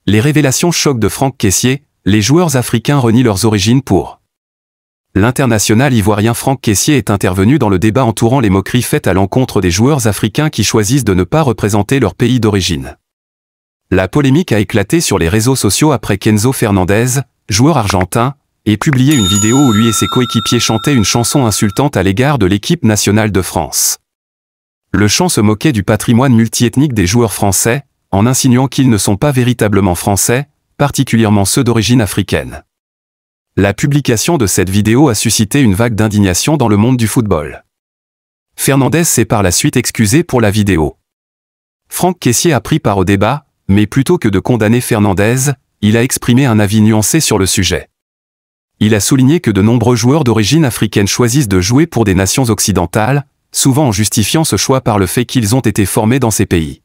Les révélations choc de Franck Kessié, les joueurs africains renient leurs origines pour. L'international ivoirien Franck Kessié est intervenu dans le débat entourant les moqueries faites à l'encontre des joueurs africains qui choisissent de ne pas représenter leur pays d'origine. La polémique a éclaté sur les réseaux sociaux après qu'Enzo Fernandez, joueur argentin, ait publié une vidéo où lui et ses coéquipiers chantaient une chanson insultante à l'égard de l'équipe nationale de France. Le chant se moquait du patrimoine multiethnique des joueurs français, en insinuant qu'ils ne sont pas véritablement français, particulièrement ceux d'origine africaine. La publication de cette vidéo a suscité une vague d'indignation dans le monde du football. Fernandez s'est par la suite excusé pour la vidéo. Franck Kessié a pris part au débat, mais plutôt que de condamner Fernandez, il a exprimé un avis nuancé sur le sujet. Il a souligné que de nombreux joueurs d'origine africaine choisissent de jouer pour des nations occidentales, souvent en justifiant ce choix par le fait qu'ils ont été formés dans ces pays.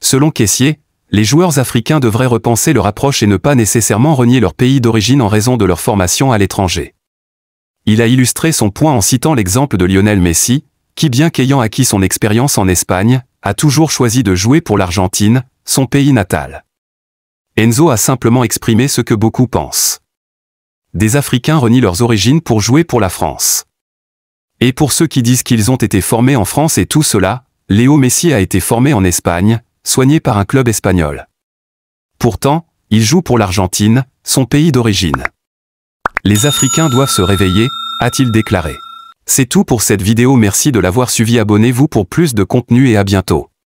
Selon Kessié, les joueurs africains devraient repenser leur approche et ne pas nécessairement renier leur pays d'origine en raison de leur formation à l'étranger. Il a illustré son point en citant l'exemple de Lionel Messi, qui bien qu'ayant acquis son expérience en Espagne, a toujours choisi de jouer pour l'Argentine, son pays natal. Enzo a simplement exprimé ce que beaucoup pensent. Des Africains renient leurs origines pour jouer pour la France. Et pour ceux qui disent qu'ils ont été formés en France et tout cela, Léo Messi a été formé en Espagne, soigné par un club espagnol. Pourtant, il joue pour l'Argentine, son pays d'origine. Les Africains doivent se réveiller, a-t-il déclaré. C'est tout pour cette vidéo, merci de l'avoir suivi, abonnez-vous pour plus de contenu et à bientôt.